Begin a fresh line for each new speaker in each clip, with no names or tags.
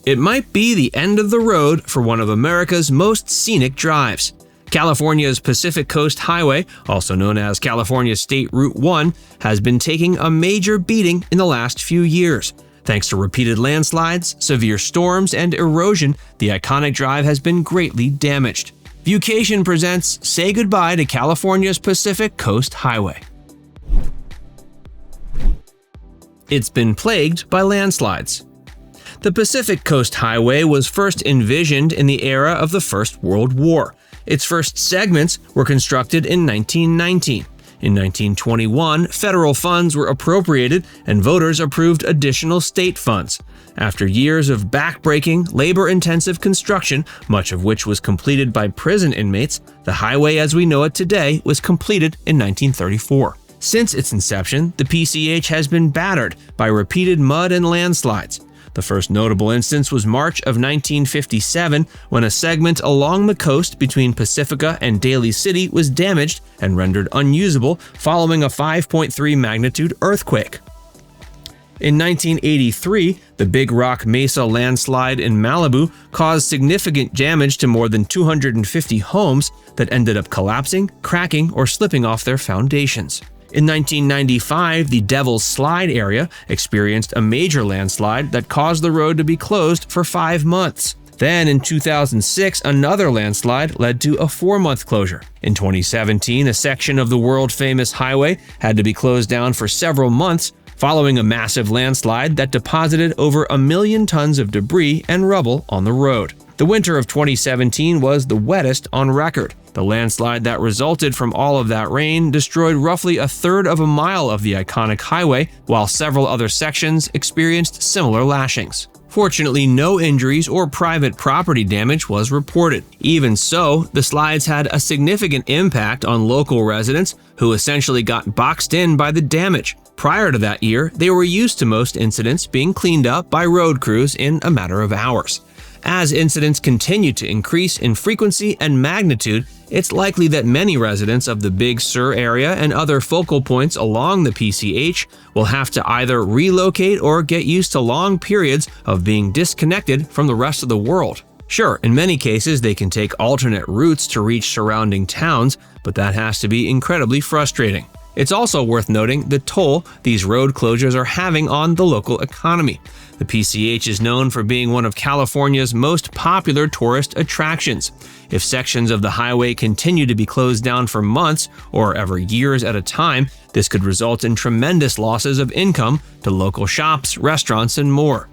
It might be the end of the road for one of America's most scenic drives. California's Pacific Coast Highway, also known as California State Route 1, has been taking a major beating in the last few years. Thanks to repeated landslides, severe storms, and erosion, the iconic drive has been greatly damaged. Viewcation presents Say Goodbye to California's Pacific Coast Highway. It's been plagued by landslides. The Pacific Coast Highway was first envisioned in the era of the First World War. Its first segments were constructed in 1919. In 1921, federal funds were appropriated and voters approved additional state funds. After years of backbreaking, labor-intensive construction, much of which was completed by prison inmates, the highway as we know it today was completed in 1934. Since its inception, the PCH has been battered by repeated mud and landslides. The first notable instance was March of 1957, when a segment along the coast between Pacifica and Daly City was damaged and rendered unusable following a 5.3 magnitude earthquake. In 1983, the Big Rock Mesa landslide in Malibu caused significant damage to more than 250 homes that ended up collapsing, cracking, or slipping off their foundations. In 1995, the Devil's Slide area experienced a major landslide that caused the road to be closed for 5 months. Then in 2006, another landslide led to a 4-month closure. In 2017, a section of the world-famous highway had to be closed down for several months following a massive landslide that deposited over 1 million tons of debris and rubble on the road. The winter of 2017 was the wettest on record. The landslide that resulted from all of that rain destroyed roughly 1/3 of a mile of the iconic highway, while several other sections experienced similar lashings. Fortunately, no injuries or private property damage was reported. Even so, the slides had a significant impact on local residents who essentially got boxed in by the damage. Prior to that year, they were used to most incidents being cleaned up by road crews in a matter of hours. As incidents continue to increase in frequency and magnitude, it's likely that many residents of the Big Sur area and other focal points along the PCH will have to either relocate or get used to long periods of being disconnected from the rest of the world. Sure, in many cases they can take alternate routes to reach surrounding towns, but that has to be incredibly frustrating. It's also worth noting the toll these road closures are having on the local economy. The PCH is known for being one of California's most popular tourist attractions. If sections of the highway continue to be closed down for months or ever years at a time, this could result in tremendous losses of income to local shops, restaurants, and more.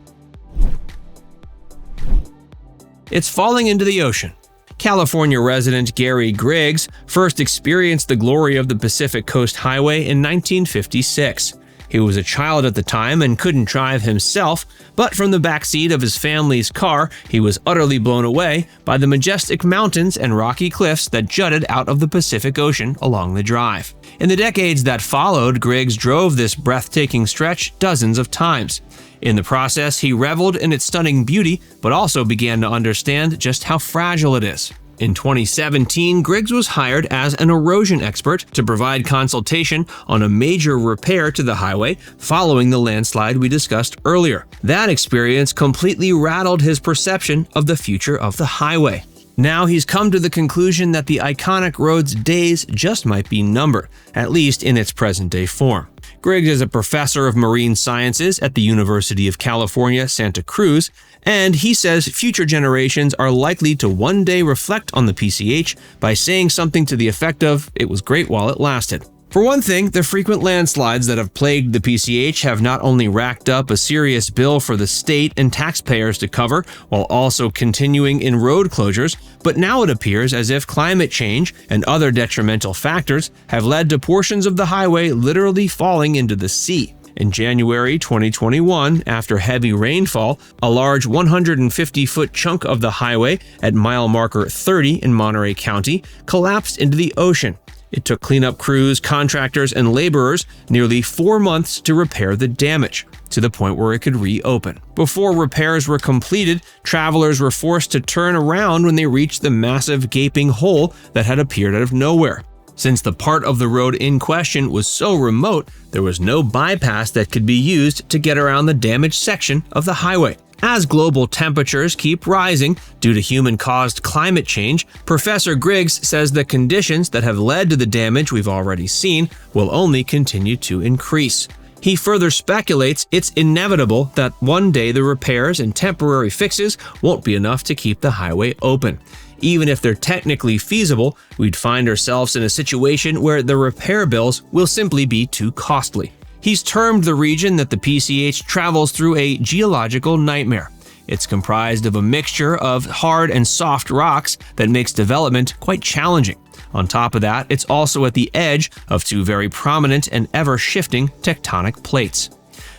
It's falling into the ocean. California resident Gary Griggs first experienced the glory of the Pacific Coast Highway in 1956. He was a child at the time and couldn't drive himself, but from the backseat of his family's car, he was utterly blown away by the majestic mountains and rocky cliffs that jutted out of the Pacific Ocean along the drive. In the decades that followed, Griggs drove this breathtaking stretch dozens of times. In the process, he reveled in its stunning beauty, but also began to understand just how fragile it is. In 2017, Griggs was hired as an erosion expert to provide consultation on a major repair to the highway following the landslide we discussed earlier. That experience completely rattled his perception of the future of the highway. Now he's come to the conclusion that the iconic road's days just might be numbered, at least in its present-day form. Griggs is a professor of marine sciences at the University of California, Santa Cruz, and he says future generations are likely to one day reflect on the PCH by saying something to the effect of, "It was great while it lasted." For one thing, the frequent landslides that have plagued the PCH have not only racked up a serious bill for the state and taxpayers to cover, while also continuing in road closures, but now it appears as if climate change and other detrimental factors have led to portions of the highway literally falling into the sea. In January 2021, after heavy rainfall, a large 150-foot chunk of the highway at mile marker 30 in Monterey County collapsed into the ocean. It took cleanup crews, contractors, and laborers nearly 4 months to repair the damage, to the point where it could reopen. Before repairs were completed, travelers were forced to turn around when they reached the massive gaping hole that had appeared out of nowhere. Since the part of the road in question was so remote, there was no bypass that could be used to get around the damaged section of the highway. As global temperatures keep rising due to human-caused climate change, Professor Griggs says the conditions that have led to the damage we've already seen will only continue to increase. He further speculates it's inevitable that one day the repairs and temporary fixes won't be enough to keep the highway open. Even if they're technically feasible, we'd find ourselves in a situation where the repair bills will simply be too costly. He's termed the region that the PCH travels through a geological nightmare. It's comprised of a mixture of hard and soft rocks that makes development quite challenging. On top of that, it's also at the edge of two very prominent and ever-shifting tectonic plates.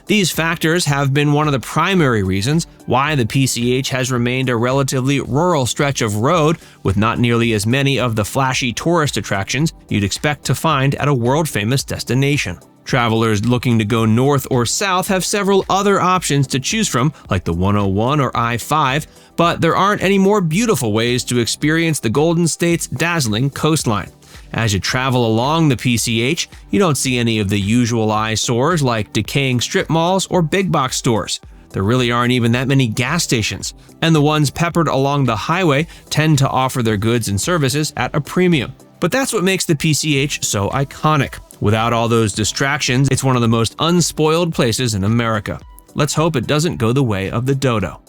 These factors have been one of the primary reasons why the PCH has remained a relatively rural stretch of road with not nearly as many of the flashy tourist attractions you'd expect to find at a world-famous destination. Travelers looking to go north or south have several other options to choose from, like the 101 or I-5, but there aren't any more beautiful ways to experience the Golden State's dazzling coastline. As you travel along the PCH, you don't see any of the usual eyesores like decaying strip malls or big box stores. There really aren't even that many gas stations, and the ones peppered along the highway tend to offer their goods and services at a premium. But that's what makes the PCH so iconic. Without all those distractions, it's one of the most unspoiled places in America. Let's hope it doesn't go the way of the dodo.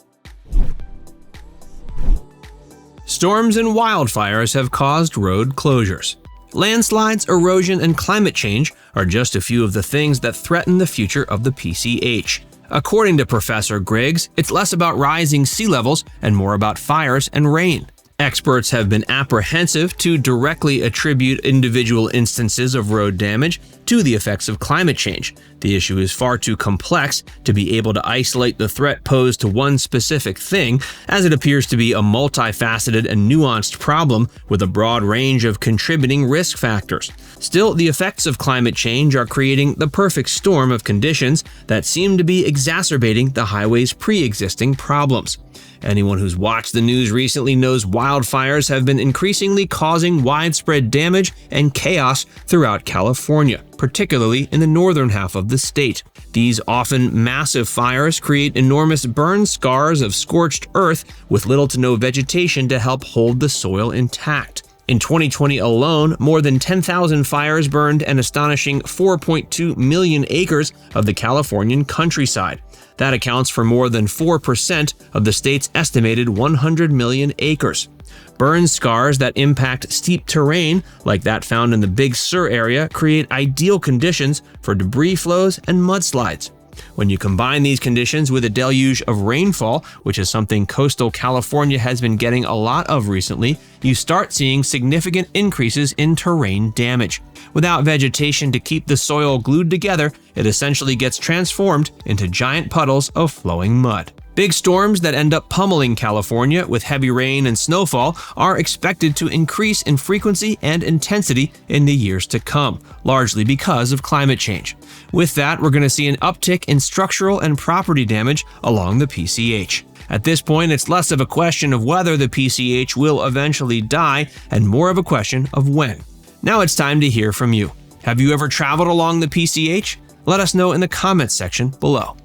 Storms and wildfires have caused road closures. Landslides, erosion, and climate change are just a few of the things that threaten the future of the PCH. According to Professor Griggs, it's less about rising sea levels and more about fires and rain. Experts have been apprehensive to directly attribute individual instances of road damage to the effects of climate change. The issue is far too complex to be able to isolate the threat posed to one specific thing, as it appears to be a multifaceted and nuanced problem with a broad range of contributing risk factors. Still, the effects of climate change are creating the perfect storm of conditions that seem to be exacerbating the highway's pre-existing problems. Anyone who's watched the news recently knows wildfires have been increasingly causing widespread damage and chaos throughout California, particularly in the northern half of the state. These often massive fires create enormous burn scars of scorched earth with little to no vegetation to help hold the soil intact. In 2020 alone, more than 10,000 fires burned an astonishing 4.2 million acres of the Californian countryside. That accounts for more than 4% of the state's estimated 100 million acres. Burn scars that impact steep terrain, like that found in the Big Sur area, create ideal conditions for debris flows and mudslides. When you combine these conditions with a deluge of rainfall, which is something coastal California has been getting a lot of recently, you start seeing significant increases in terrain damage. Without vegetation to keep the soil glued together, it essentially gets transformed into giant puddles of flowing mud. Big storms that end up pummeling California with heavy rain and snowfall are expected to increase in frequency and intensity in the years to come, largely because of climate change. With that, we're going to see an uptick in structural and property damage along the PCH. At this point, it's less of a question of whether the PCH will eventually die and more of a question of when. Now it's time to hear from you. Have you ever traveled along the PCH? Let us know in the comments section below.